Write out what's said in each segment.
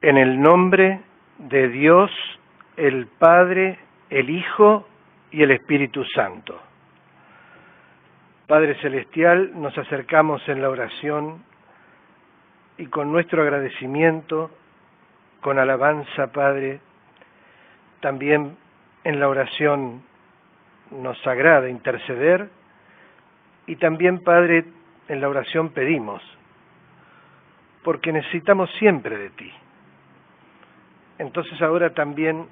En el nombre de Dios, el Padre, el Hijo y el Espíritu Santo. Padre Celestial, nos acercamos en la oración y con nuestro agradecimiento, con alabanza, Padre, también en la oración nos agrada interceder y también, Padre, en la oración pedimos, porque necesitamos siempre de ti. Entonces ahora también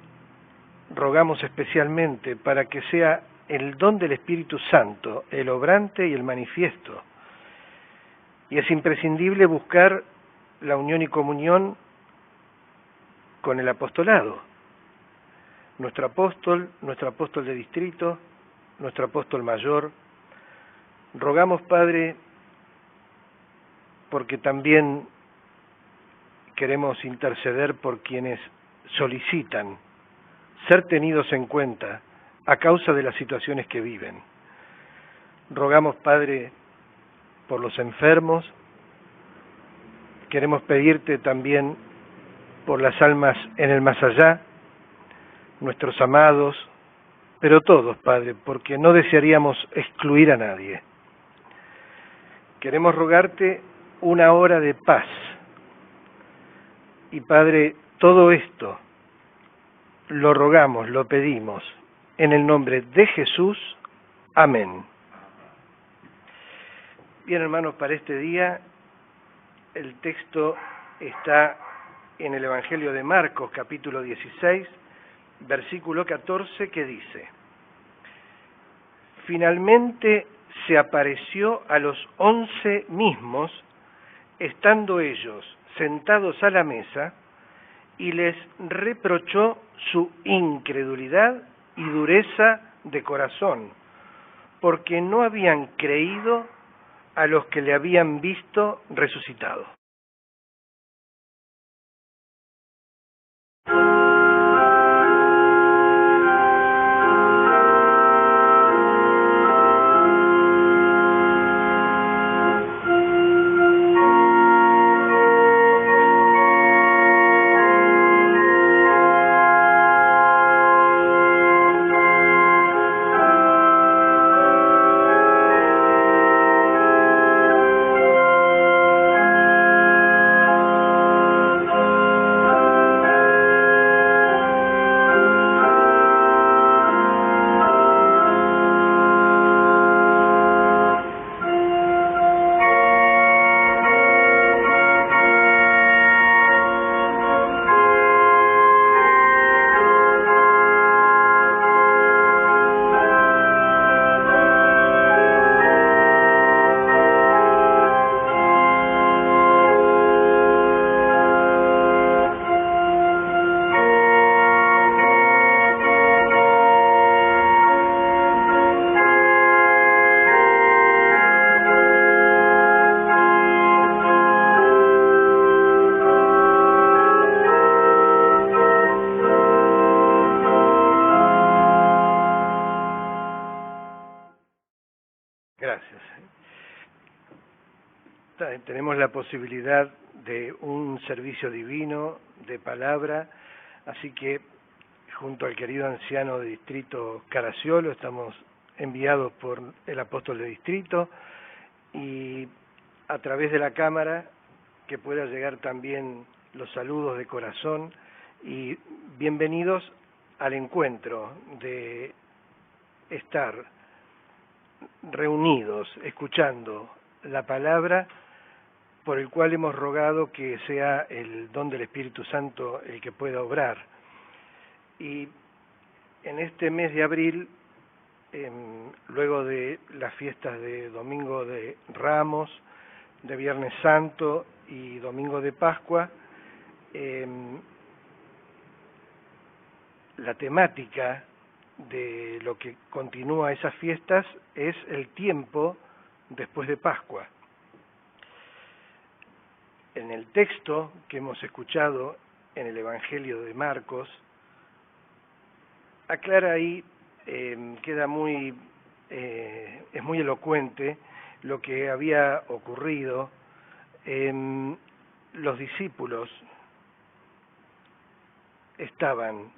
rogamos especialmente para que sea el don del Espíritu Santo, el obrante y el manifiesto. Y es imprescindible buscar la unión y comunión con el apostolado. Nuestro apóstol de distrito, nuestro apóstol mayor. Rogamos, Padre, porque también queremos interceder por quienes solicitan ser tenidos en cuenta a causa de las situaciones que viven. Rogamos, Padre, por los enfermos. Queremos pedirte también por las almas en el más allá, nuestros amados, pero todos, Padre, porque no desearíamos excluir a nadie. Queremos rogarte una hora de paz. Y, Padre, todo esto lo rogamos, lo pedimos, en el nombre de Jesús. Amén. Bien, hermanos, para este día el texto está en el Evangelio de Marcos, capítulo 16, versículo 14, que dice: Finalmente se apareció a los 11 mismos, estando ellos sentados a la mesa, y les reprochó su incredulidad y dureza de corazón, porque no habían creído a los que le habían visto resucitado. Gracias. Tenemos la posibilidad de un servicio divino de palabra, así que junto al querido anciano de distrito Caraciolo estamos enviados por el apóstol de distrito y a través de la cámara que pueda llegar también los saludos de corazón y bienvenidos al encuentro de estar reunidos, escuchando la palabra, por el cual hemos rogado que sea el don del Espíritu Santo el que pueda obrar. Y en este mes de abril, luego de las fiestas de Domingo de Ramos, de Viernes Santo y Domingo de Pascua, la temática de lo que continúa esas fiestas es el tiempo después de Pascua. En el texto que hemos escuchado en el Evangelio de Marcos, aclara ahí, queda muy, es muy elocuente lo que había ocurrido. Los discípulos estaban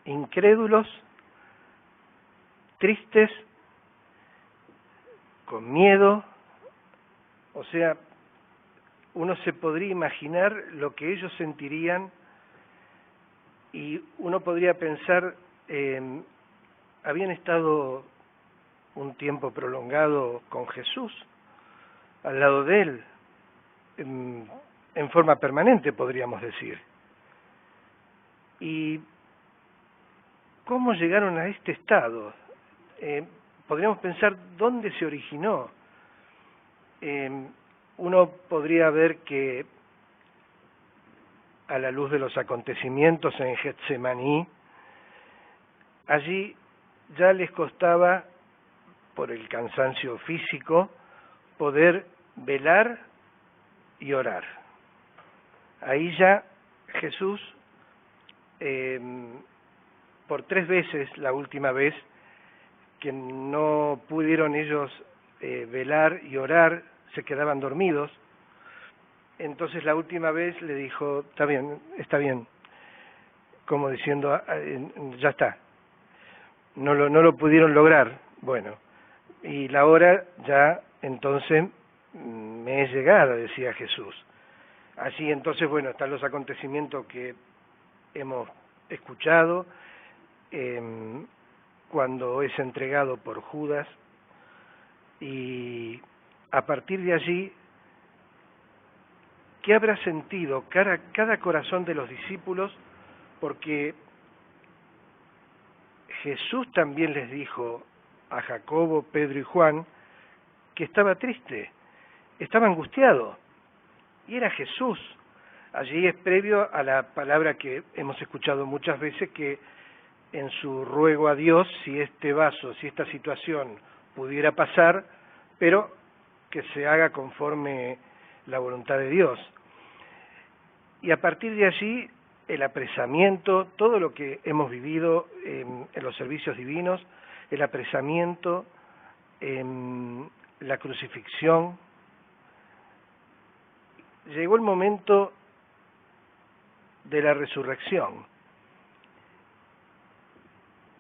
incrédulos, tristes, con miedo. O sea, uno se podría imaginar lo que ellos sentirían y uno podría pensar, habían estado un tiempo prolongado con Jesús, al lado de él, en forma permanente, podríamos decir. ¿Y cómo llegaron a este estado? Podríamos pensar dónde se originó. Uno podría ver que a la luz de los acontecimientos en Getsemaní, allí ya les costaba, por el cansancio físico, poder velar y orar. Ahí ya Jesús, por 3 veces, la última vez, que no pudieron ellos velar y orar, se quedaban dormidos. Entonces la última vez le dijo, está bien, como diciendo, ya está, no lo pudieron lograr. Bueno, y la hora ya entonces me es llegada, decía Jesús. Así entonces, bueno, están los acontecimientos que hemos escuchado, cuando es entregado por Judas, y a partir de allí, ¿qué habrá sentido cada corazón de los discípulos? Porque Jesús también les dijo a Jacobo, Pedro y Juan que estaba triste, estaba angustiado, y era Jesús. Allí es previo a la palabra que hemos escuchado muchas veces, que en su ruego a Dios, si este vaso, si esta situación pudiera pasar, pero que se haga conforme la voluntad de Dios. Y a partir de allí, el apresamiento, todo lo que hemos vivido en los servicios divinos, el apresamiento, la crucifixión, llegó el momento de la resurrección.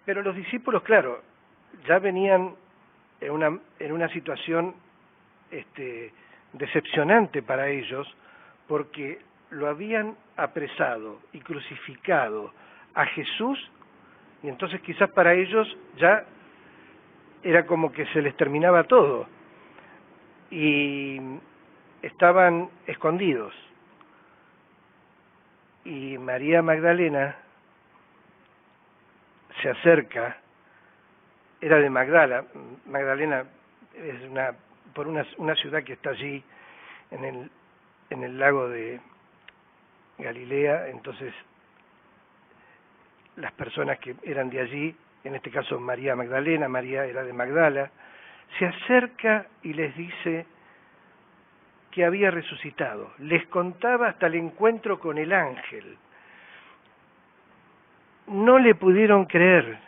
Pero los discípulos, claro, ya venían en una situación decepcionante para ellos, porque lo habían apresado y crucificado a Jesús, y entonces quizás para ellos ya era como que se les terminaba todo, y estaban escondidos. Y María Magdalena se acerca, era de Magdalena es una ciudad que está allí en el lago de Galilea. Entonces las personas que eran de allí, en este caso María Magdalena, María era de Magdala, se acerca y les dice que había resucitado, les contaba hasta el encuentro con el ángel. No le pudieron creer.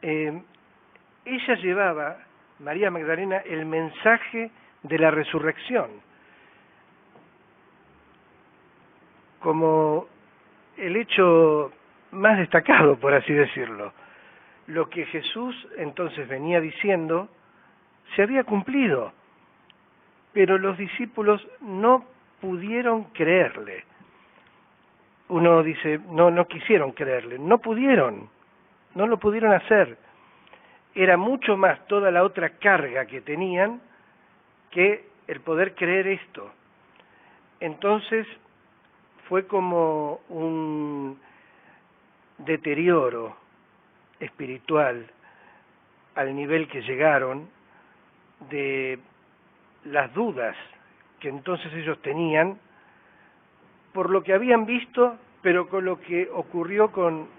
Ella llevaba, María Magdalena, el mensaje de la resurrección, como el hecho más destacado, por así decirlo. Lo que Jesús entonces venía diciendo se había cumplido, pero los discípulos no pudieron creerle. Uno dice, no quisieron creerle, no lo pudieron hacer. Era mucho más toda la otra carga que tenían que el poder creer esto. Entonces fue como un deterioro espiritual al nivel que llegaron de las dudas que entonces ellos tenían por lo que habían visto, pero con lo que ocurrió con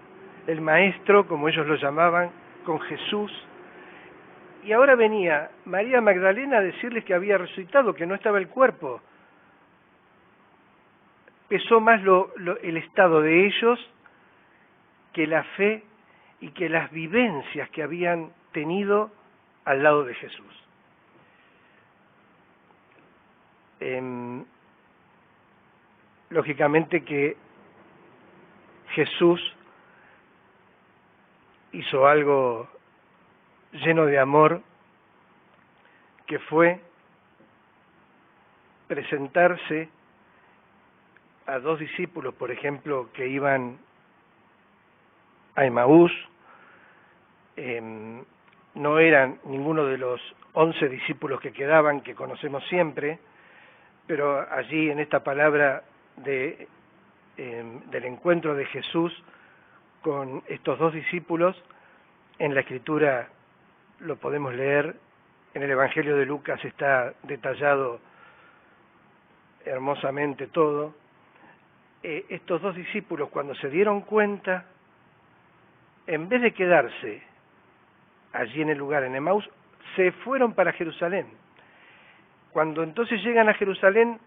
el Maestro, como ellos lo llamaban, con Jesús. Y ahora venía María Magdalena a decirles que había resucitado, que no estaba el cuerpo. Pesó más el estado de ellos que la fe y que las vivencias que habían tenido al lado de Jesús. Lógicamente que Jesús hizo algo lleno de amor, que fue presentarse a dos discípulos, por ejemplo, que iban a Emaús. No eran ninguno de los 11 discípulos que quedaban, que conocemos siempre, pero allí en esta palabra del encuentro de Jesús con estos dos discípulos, en la Escritura lo podemos leer, en el Evangelio de Lucas está detallado hermosamente todo. Estos dos discípulos, cuando se dieron cuenta, en vez de quedarse allí en el lugar, en Emaús, se fueron para Jerusalén. Cuando entonces llegan a Jerusalén,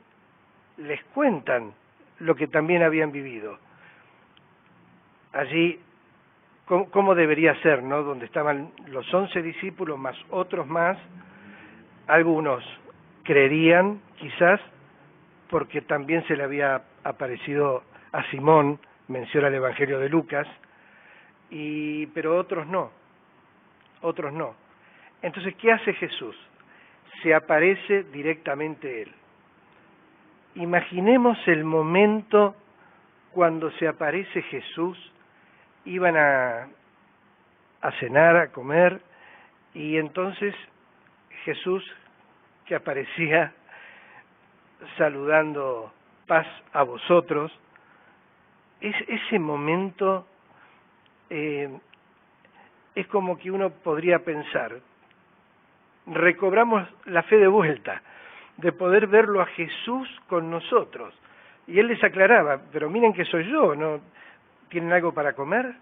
les cuentan lo que también habían vivido. Allí, ¿cómo debería ser, no? Donde estaban los 11 discípulos más otros más, algunos creerían, quizás, porque también se le había aparecido a Simón, menciona el Evangelio de Lucas, pero otros no. Entonces, ¿qué hace Jesús? Se aparece directamente Él. Imaginemos el momento cuando se aparece Jesús, iban a cenar, a comer, y entonces Jesús, que aparecía saludando paz a vosotros, ese momento es como que uno podría pensar, recobramos la fe de vuelta, de poder verlo a Jesús con nosotros. Y Él les aclaraba, pero miren que soy yo, ¿no? ¿Tienen algo para comer?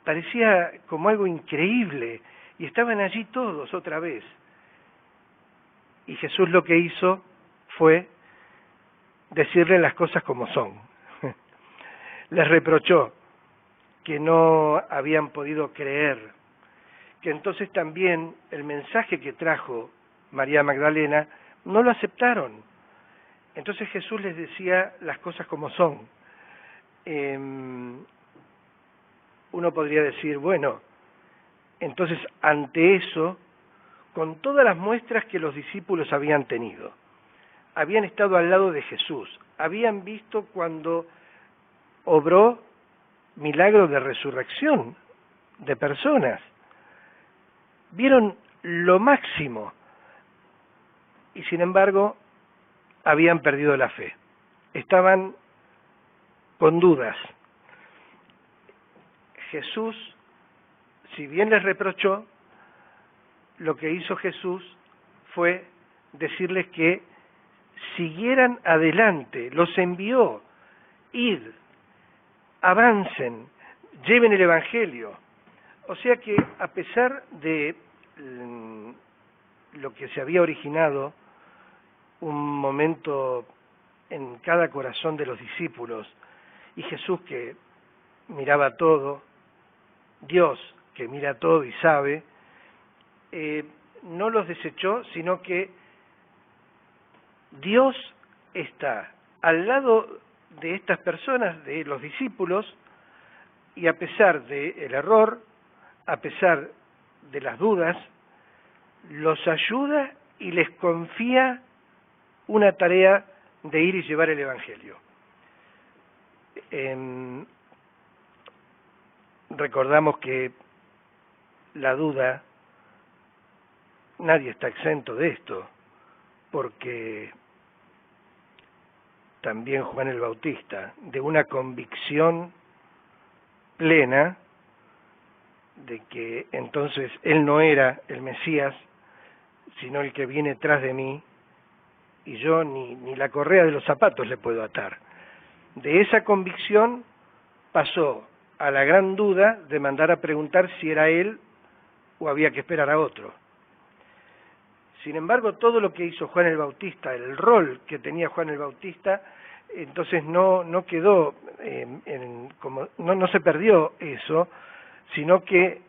Parecía como algo increíble, y estaban allí todos otra vez. Y Jesús lo que hizo fue decirle las cosas como son. Les reprochó que no habían podido creer, que entonces también el mensaje que trajo María Magdalena no lo aceptaron. Entonces Jesús les decía las cosas como son. Uno podría decir, bueno, entonces ante eso, con todas las muestras que los discípulos habían tenido, habían estado al lado de Jesús, habían visto cuando obró milagros de resurrección de personas, vieron lo máximo, y sin embargo habían perdido la fe, estaban con dudas. Jesús, si bien les reprochó, lo que hizo Jesús fue decirles que siguieran adelante, los envió, id, avancen, lleven el Evangelio. O sea que a pesar de lo que se había originado, un momento en cada corazón de los discípulos, y Jesús que miraba todo, Dios que mira todo y sabe, no los desechó, sino que Dios está al lado de estas personas, de los discípulos, y a pesar del error, a pesar de las dudas, los ayuda y les confía una tarea de ir y llevar el Evangelio. Recordamos que la duda, nadie está exento de esto, porque también Juan el Bautista, de una convicción plena de que entonces él no era el Mesías, sino el que viene tras de mí, y yo ni la correa de los zapatos le puedo atar. De esa convicción pasó a la gran duda de mandar a preguntar si era él o había que esperar a otro. Sin embargo, todo lo que hizo Juan el Bautista, el rol que tenía Juan el Bautista, entonces no quedó, no se perdió eso, sino que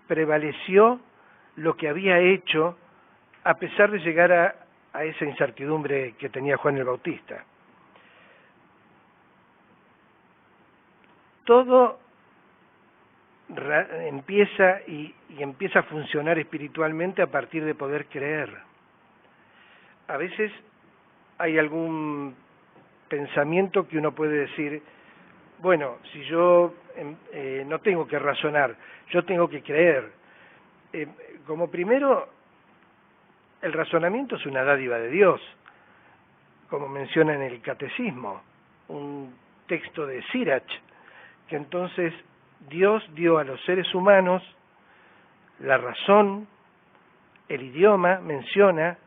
prevaleció lo que había hecho a pesar de llegar a esa incertidumbre que tenía Juan el Bautista. todo empieza y empieza a funcionar espiritualmente a partir de poder creer. A veces hay algún pensamiento que uno puede decir, bueno, si yo no tengo que razonar, yo tengo que creer. Como primero, el razonamiento es una dádiva de Dios, como menciona en el Catecismo, un texto de Sirach, que entonces Dios dio a los seres humanos la razón, el idioma, menciona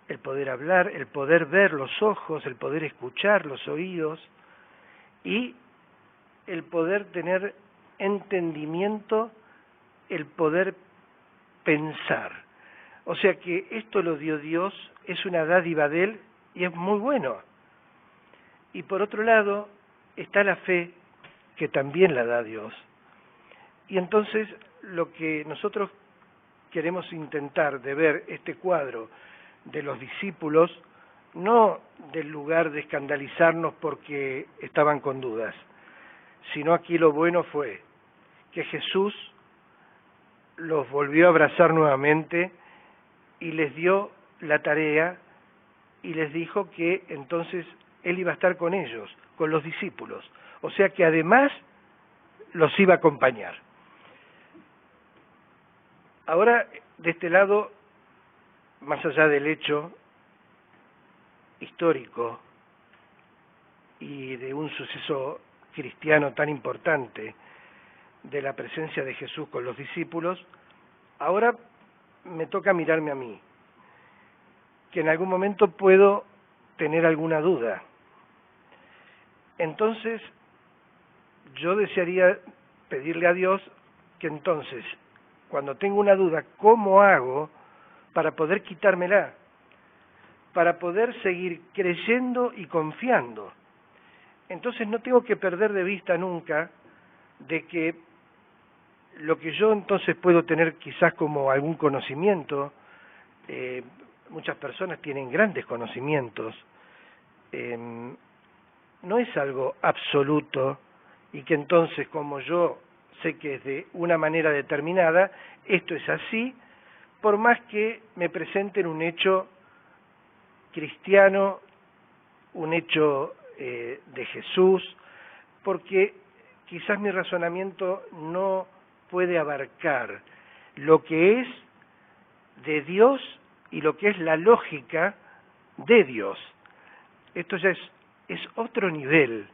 el poder hablar, el poder ver, los ojos, el poder escuchar, los oídos, y el poder tener entendimiento, el poder pensar. O sea que esto lo dio Dios, es una dádiva de Él y es muy bueno. Y por otro lado está la fe, que también la da Dios. Y entonces lo que nosotros queremos intentar de ver este cuadro de los discípulos, no del lugar de escandalizarnos porque estaban con dudas, sino aquí lo bueno fue que Jesús los volvió a abrazar nuevamente y les dio la tarea y les dijo que entonces Él iba a estar con ellos, con los discípulos, o sea que además los iba a acompañar. Ahora, de este lado, más allá del hecho histórico y de un suceso cristiano tan importante de la presencia de Jesús con los discípulos, ahora me toca mirarme a mí, que en algún momento puedo tener alguna duda. Entonces, yo desearía pedirle a Dios que entonces, cuando tengo una duda, ¿cómo hago para poder quitármela? Para poder seguir creyendo y confiando. Entonces no tengo que perder de vista nunca de que lo que yo entonces puedo tener quizás como algún conocimiento, muchas personas tienen grandes conocimientos, no es algo absoluto y que entonces como yo sé que es de una manera determinada, esto es así, por más que me presenten un hecho cristiano, un hecho de Jesús, porque quizás mi razonamiento no puede abarcar lo que es de Dios y lo que es la lógica de Dios. Esto ya es otro nivel,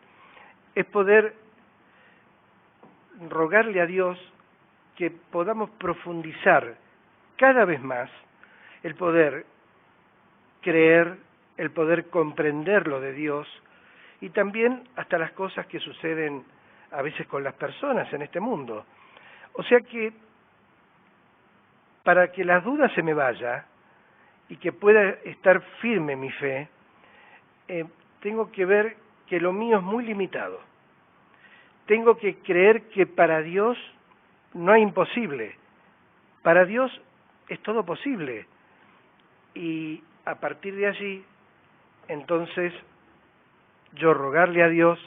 es poder rogarle a Dios que podamos profundizar cada vez más el poder creer, el poder comprender lo de Dios y también hasta las cosas que suceden a veces con las personas en este mundo. O sea que para que las dudas se me vaya y que pueda estar firme mi fe, tengo que ver que lo mío es muy limitado. Tengo que creer que para Dios no hay imposible. Para Dios es todo posible. Y a partir de allí, entonces, yo rogarle a Dios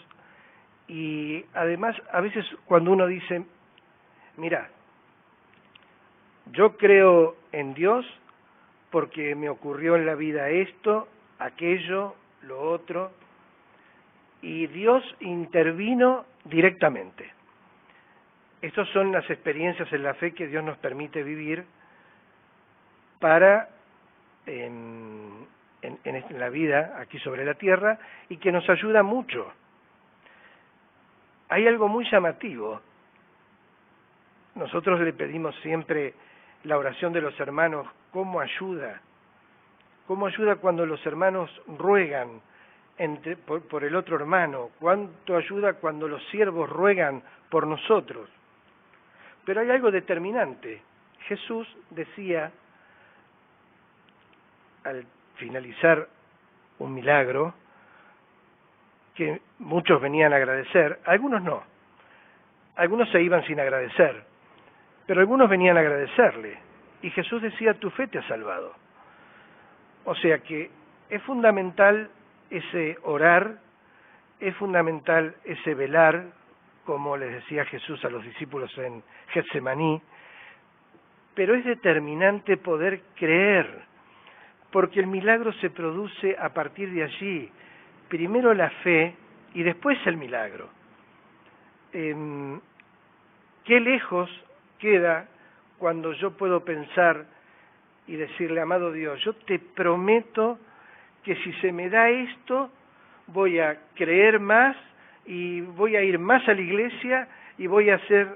y además a veces cuando uno dice, mira, yo creo en Dios porque me ocurrió en la vida esto, aquello, lo otro, y Dios intervino directamente. Estas son las experiencias en la fe que Dios nos permite vivir para en la vida aquí sobre la tierra y que nos ayuda mucho. Hay algo muy llamativo. Nosotros le pedimos siempre la oración de los hermanos, ¿cómo ayuda? ¿Cómo ayuda cuando los hermanos ruegan por el otro hermano? ¿Cuánto ayuda cuando los siervos ruegan por nosotros? Pero hay algo determinante. Jesús decía, al finalizar un milagro, que muchos venían a agradecer, algunos no, algunos se iban sin agradecer, pero algunos venían a agradecerle, y Jesús decía, tu fe te ha salvado. O sea que es fundamental ese orar, es fundamental ese velar, como les decía Jesús a los discípulos en Getsemaní, pero es determinante poder creer, porque el milagro se produce a partir de allí. Primero la fe y después el milagro. Qué lejos queda cuando yo puedo pensar y decirle, amado Dios, yo te prometo que si se me da esto, voy a creer más y voy a ir más a la iglesia y voy a hacer...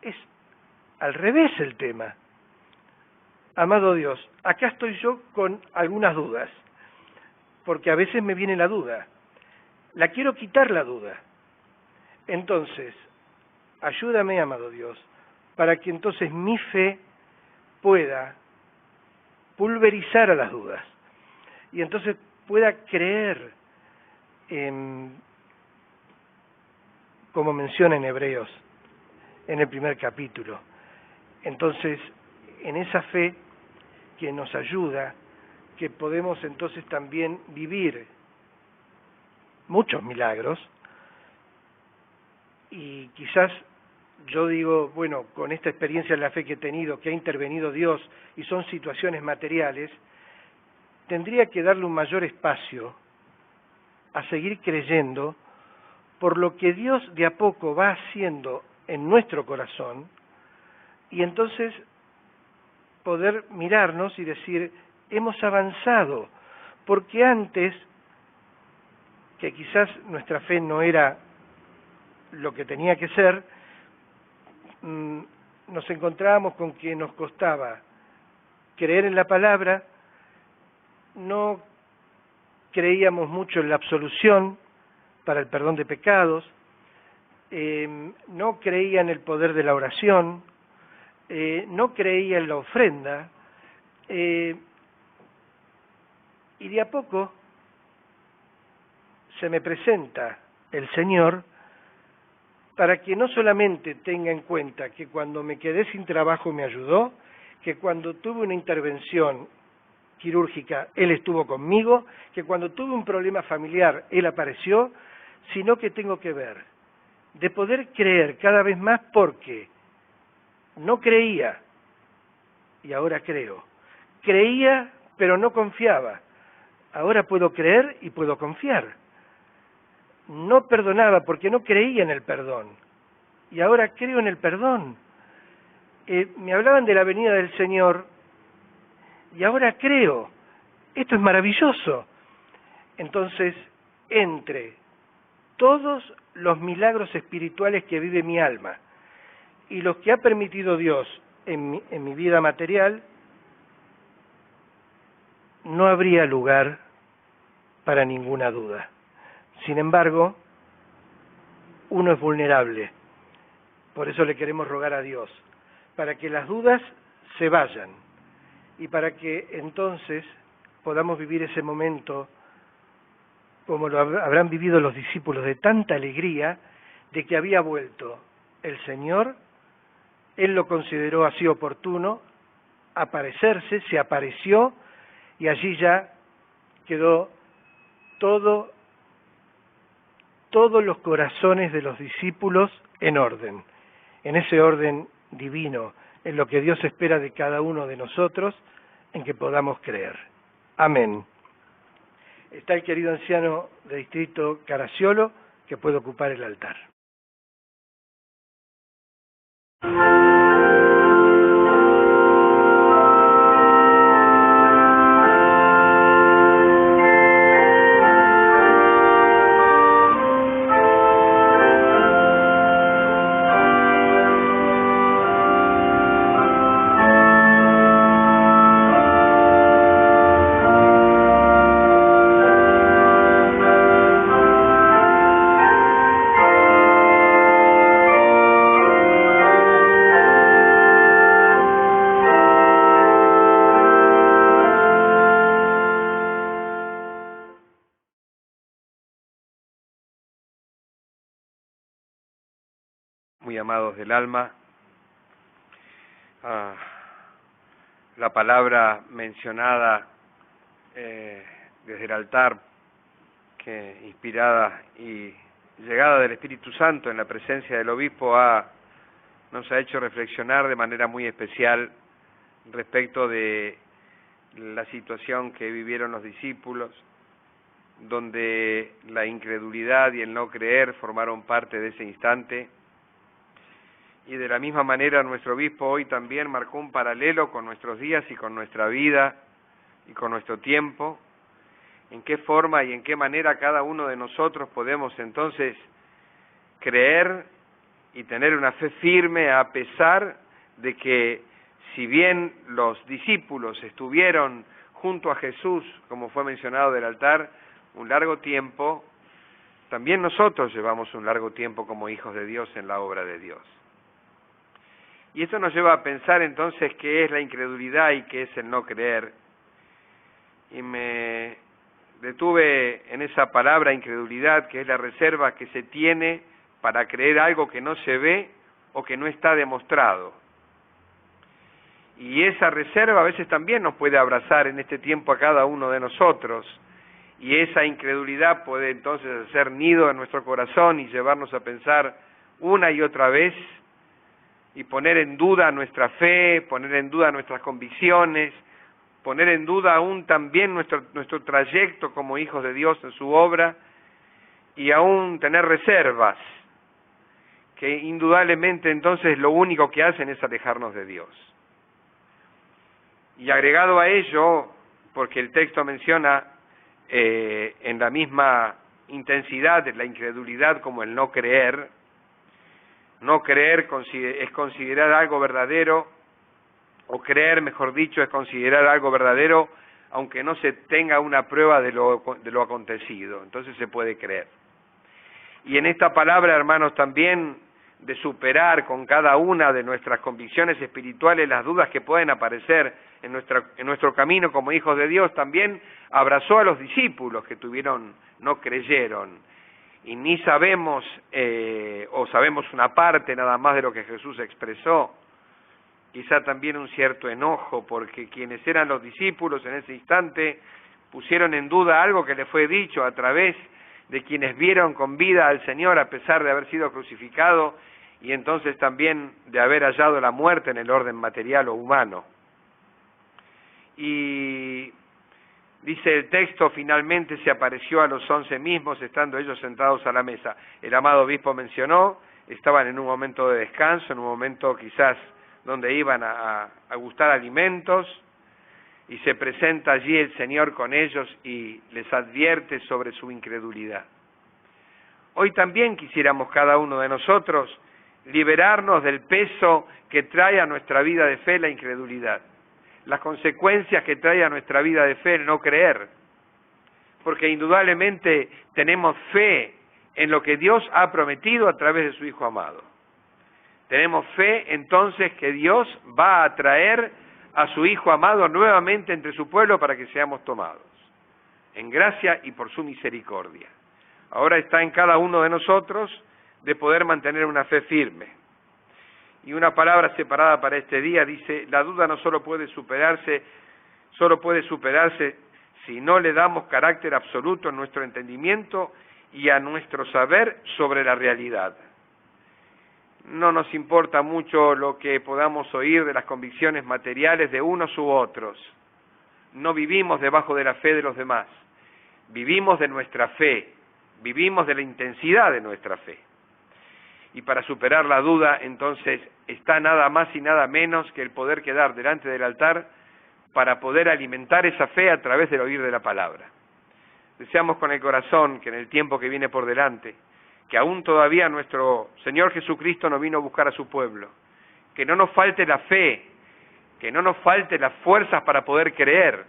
Es al revés el tema. Amado Dios, acá estoy yo con algunas dudas, porque a veces me viene la duda. La quiero quitar la duda. Entonces, ayúdame, amado Dios, para que entonces mi fe pueda pulverizar a las dudas y entonces pueda creer como menciona en Hebreos, en el primer capítulo. Entonces, en esa fe que nos ayuda, que podemos entonces también vivir muchos milagros, y quizás yo digo, bueno, con esta experiencia de la fe que he tenido, que ha intervenido Dios, y son situaciones materiales, tendría que darle un mayor espacio a seguir creyendo por lo que Dios de a poco va haciendo en nuestro corazón, y entonces poder mirarnos y decir, hemos avanzado, porque antes, que quizás nuestra fe no era lo que tenía que ser, nos encontrábamos con que nos costaba creer en la palabra, no creíamos mucho en la absolución para el perdón de pecados, no creía en el poder de la oración, no creía en la ofrenda, y de a poco se me presenta el Señor para que no solamente tenga en cuenta que cuando me quedé sin trabajo me ayudó, que cuando tuve una intervención quirúrgica Él estuvo conmigo, que cuando tuve un problema familiar Él apareció, sino que tengo que ver, de poder creer cada vez más porque no creía y ahora creo. Creía pero no confiaba, ahora puedo creer y puedo confiar. No perdonaba porque no creía en el perdón y ahora creo en el perdón. Me hablaban de la venida del Señor y ahora creo. Esto es maravilloso. Entonces, entre todos los milagros espirituales que vive mi alma y los que ha permitido Dios en mi vida material, no habría lugar para ninguna duda. Sin embargo, uno es vulnerable. Por eso le queremos rogar a Dios, para que las dudas se vayan y para que entonces podamos vivir ese momento como lo habrán vivido los discípulos, de tanta alegría de que había vuelto el Señor. Él lo consideró así oportuno aparecerse, se apareció y allí ya quedó todos los corazones de los discípulos en orden, en ese orden divino, en lo que Dios espera de cada uno de nosotros, en que podamos creer. Amén. Está el querido anciano de distrito Caracciolo, que puede ocupar el altar. Muy amados del alma, la palabra mencionada desde el altar, que inspirada y llegada del Espíritu Santo en la presencia del obispo nos ha hecho reflexionar de manera muy especial respecto de la situación que vivieron los discípulos, donde la incredulidad y el no creer formaron parte de ese instante. Y de la misma manera nuestro obispo hoy también marcó un paralelo con nuestros días y con nuestra vida y con nuestro tiempo, en qué forma y en qué manera cada uno de nosotros podemos entonces creer y tener una fe firme a pesar de que si bien los discípulos estuvieron junto a Jesús, como fue mencionado del altar, un largo tiempo, también nosotros llevamos un largo tiempo como hijos de Dios en la obra de Dios. Y esto nos lleva a pensar entonces qué es la incredulidad y qué es el no creer. Y me detuve en esa palabra incredulidad, que es la reserva que se tiene para creer algo que no se ve o que no está demostrado. Y esa reserva a veces también nos puede abrazar en este tiempo a cada uno de nosotros, y esa incredulidad puede entonces hacer nido en nuestro corazón y llevarnos a pensar una y otra vez y poner en duda nuestra fe, poner en duda nuestras convicciones, poner en duda aún también nuestro trayecto como hijos de Dios en su obra, y aún tener reservas, que indudablemente entonces lo único que hacen es alejarnos de Dios. Y agregado a ello, porque el texto menciona en la misma intensidad de la incredulidad como el no creer es considerar algo verdadero, o creer, mejor dicho, es considerar algo verdadero, aunque no se tenga una prueba de lo acontecido, entonces se puede creer. Y en esta palabra, hermanos, también de superar con cada una de nuestras convicciones espirituales las dudas que pueden aparecer en nuestro camino como hijos de Dios, también abrazó a los discípulos que no creyeron, y ni sabemos, o sabemos una parte nada más de lo que Jesús expresó. Quizá también un cierto enojo, porque quienes eran los discípulos en ese instante pusieron en duda algo que le fue dicho a través de quienes vieron con vida al Señor a pesar de haber sido crucificado, y entonces también de haber hallado la muerte en el orden material o humano. Y dice el texto, finalmente se apareció a los 11 mismos, estando ellos sentados a la mesa. El amado obispo mencionó, estaban en un momento de descanso, en un momento quizás donde iban a gustar alimentos, y se presenta allí el Señor con ellos y les advierte sobre su incredulidad. Hoy también quisiéramos cada uno de nosotros liberarnos del peso que trae a nuestra vida de fe la incredulidad, las consecuencias que trae a nuestra vida de fe el no creer, porque indudablemente tenemos fe en lo que Dios ha prometido a través de su Hijo amado. Tenemos fe entonces que Dios va a traer a su Hijo amado nuevamente entre su pueblo para que seamos tomados en gracia y por su misericordia. Ahora está en cada uno de nosotros de poder mantener una fe firme. Y una palabra separada para este día dice, la duda no solo puede superarse si no le damos carácter absoluto en nuestro entendimiento y a nuestro saber sobre la realidad. No nos importa mucho lo que podamos oír de las convicciones materiales de unos u otros. No vivimos debajo de la fe de los demás. Vivimos de nuestra fe, vivimos de la intensidad de nuestra fe. Y para superar la duda, entonces, está nada más y nada menos que el poder quedar delante del altar para poder alimentar esa fe a través del oír de la palabra. Deseamos con el corazón que en el tiempo que viene por delante, que aún todavía nuestro Señor Jesucristo no vino a buscar a su pueblo, que no nos falte la fe, que no nos falte las fuerzas para poder creer,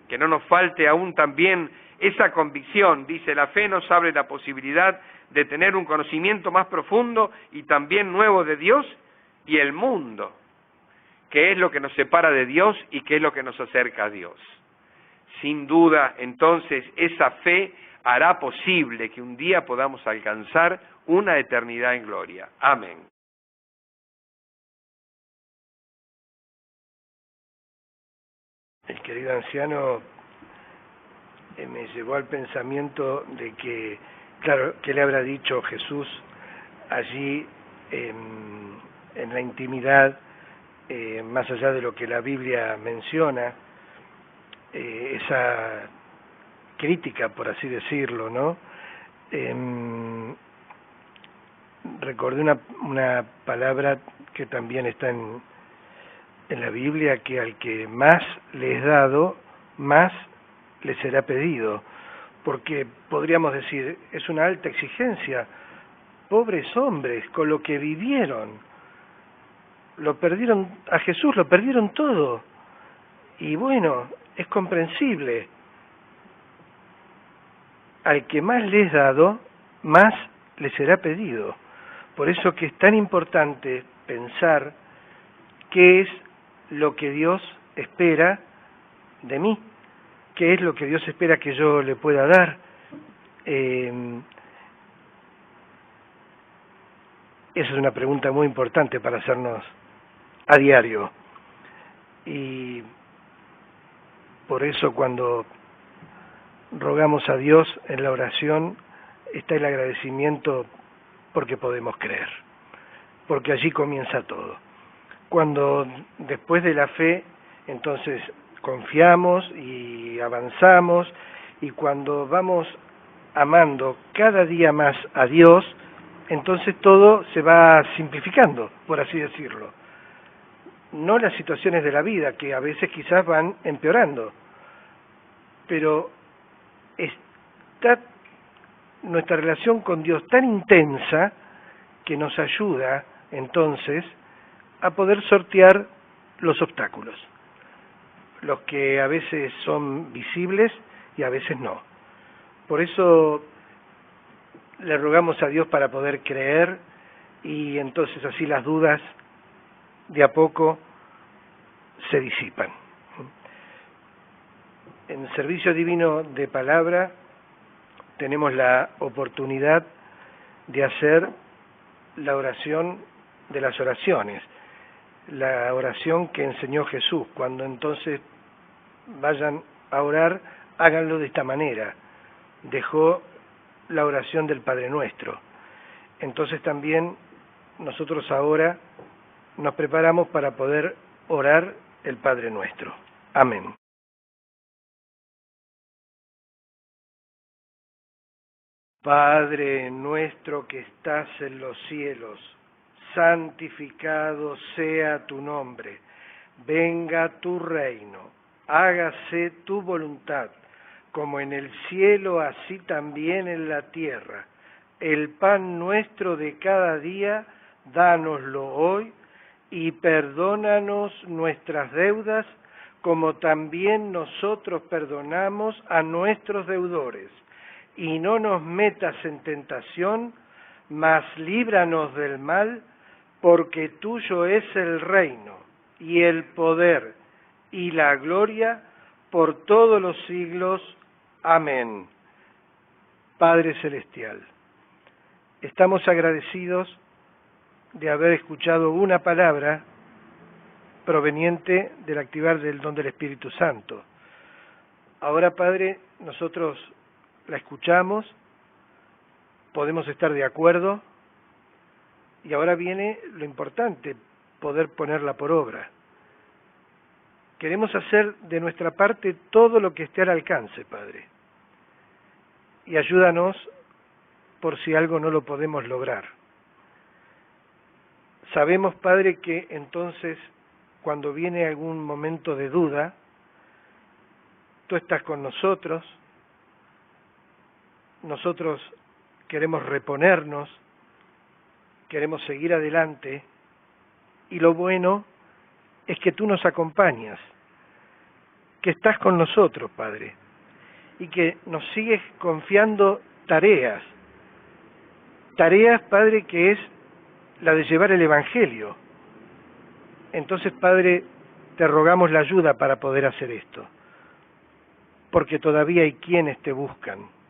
que no nos falte aún también esa convicción. Dice, la fe nos abre la posibilidad de tener un conocimiento más profundo y también nuevo de Dios y el mundo, que es lo que nos separa de Dios y que es lo que nos acerca a Dios. Sin duda, entonces, esa fe hará posible que un día podamos alcanzar una eternidad en gloria. Amén. El querido anciano me llevó al pensamiento de que Claro, ¿qué le habrá dicho Jesús allí en la intimidad, más allá de lo que la Biblia menciona, esa crítica, por así decirlo, ¿no? Recordé una palabra que también está en la Biblia, que al que más le es dado, más le será pedido, porque podríamos decir, es una alta exigencia. Pobres hombres, con lo que vivieron, lo perdieron, a Jesús lo perdieron todo, y bueno, es comprensible. Al que más le es dado, más le será pedido. Por eso que es tan importante pensar qué es lo que Dios espera de mí, qué es lo que Dios espera que yo le pueda dar. Esa es una pregunta muy importante para hacernos a diario. Y por eso cuando rogamos a Dios en la oración está el agradecimiento porque podemos creer, porque allí comienza todo. Cuando después de la fe, entonces confiamos y avanzamos, y cuando vamos amando cada día más a Dios, entonces todo se va simplificando, por así decirlo. No las situaciones de la vida, que a veces quizás van empeorando, pero está nuestra relación con Dios tan intensa que nos ayuda entonces a poder sortear los obstáculos, los que a veces son visibles y a veces no. Por eso le rogamos a Dios para poder creer, y entonces así las dudas de a poco se disipan. En el servicio divino de palabra tenemos la oportunidad de hacer la oración de las oraciones, la oración que enseñó Jesús. Cuando entonces vayan a orar, háganlo de esta manera. Dejó la oración del Padre Nuestro. Entonces también nosotros ahora nos preparamos para poder orar el Padre Nuestro. Amén. Padre nuestro que estás en los cielos, santificado sea tu nombre. Venga tu reino, hágase tu voluntad, como en el cielo, así también en la tierra. El pan nuestro de cada día, dánoslo hoy, y perdónanos nuestras deudas, como también nosotros perdonamos a nuestros deudores. Y no nos metas en tentación, mas líbranos del mal, porque tuyo es el reino, y el poder, y la gloria, por todos los siglos. Amén. Padre Celestial, estamos agradecidos de haber escuchado una palabra proveniente del activar del don del Espíritu Santo. Ahora, Padre, nosotros la escuchamos, podemos estar de acuerdo, y ahora viene lo importante, poder ponerla por obra. Queremos hacer de nuestra parte todo lo que esté al alcance, Padre, y ayúdanos por si algo no lo podemos lograr. Sabemos, Padre, que entonces, cuando viene algún momento de duda, tú estás con nosotros queremos reponernos, queremos seguir adelante, y lo bueno es que tú nos acompañas, que estás con nosotros, Padre, y que nos sigues confiando tareas, Padre, que es la de llevar el Evangelio. Entonces, Padre, te rogamos la ayuda para poder hacer esto, porque todavía hay quienes te buscan.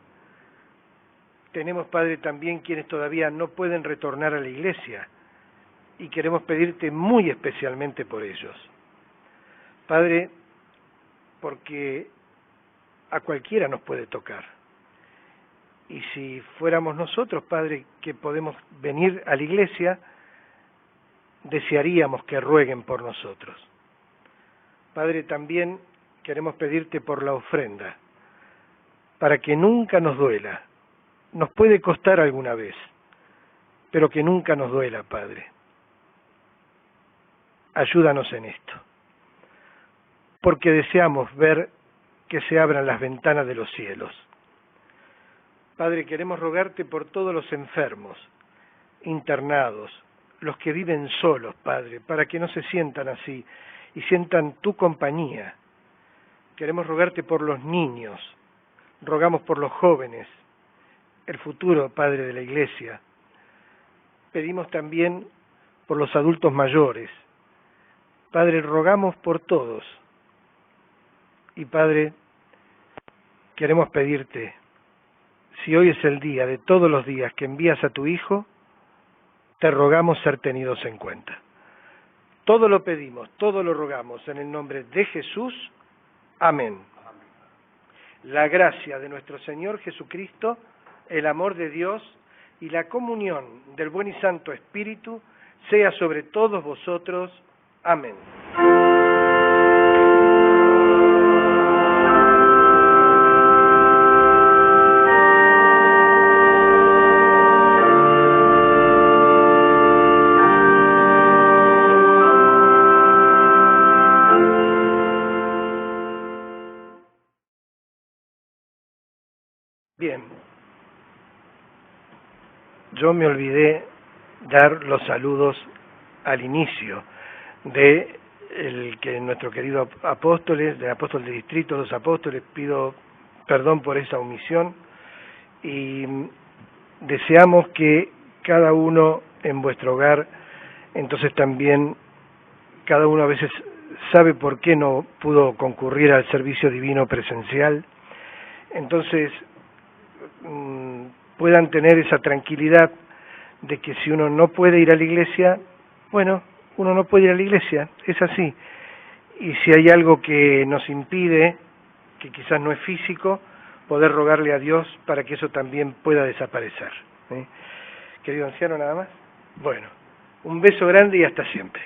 Tenemos, Padre, también quienes todavía no pueden retornar a la iglesia, y queremos pedirte muy especialmente por ellos. Padre, porque a cualquiera nos puede tocar, Y si fuéramos nosotros, Padre, que podemos venir a la iglesia, desearíamos que rueguen por nosotros. Padre, también queremos pedirte por la ofrenda, para que nunca nos duela. Nos puede costar alguna vez, pero que nunca nos duela, Padre. Ayúdanos en esto, porque deseamos ver que se abran las ventanas de los cielos. Padre, queremos rogarte por todos los enfermos, internados, los que viven solos, Padre, para que no se sientan así y sientan tu compañía. Queremos rogarte por los niños, rogamos por los jóvenes, el futuro, Padre, de la Iglesia. Pedimos también por los adultos mayores. Padre, rogamos por todos. Y Padre, queremos pedirte, si hoy es el día de todos los días que envías a tu Hijo, te rogamos ser tenidos en cuenta. Todo lo pedimos, todo lo rogamos en el nombre de Jesús. Amén. La gracia de nuestro Señor Jesucristo, el amor de Dios y la comunión del buen y santo Espíritu sea sobre todos vosotros. Amén. Bien, yo me olvidé dar los saludos al inicio de el que nuestro querido apóstoles, del apóstol de distrito, los apóstoles, pido perdón por esa omisión y deseamos que cada uno en vuestro hogar, entonces también cada uno a veces sabe por qué no pudo concurrir al servicio divino presencial, entonces puedan tener esa tranquilidad de que si uno no puede ir a la iglesia, bueno, uno no puede ir a la iglesia, es así. Y si hay algo que nos impide, que quizás no es físico, poder rogarle a Dios para que eso también pueda desaparecer. Querido anciano, nada más. Bueno, un beso grande y hasta siempre.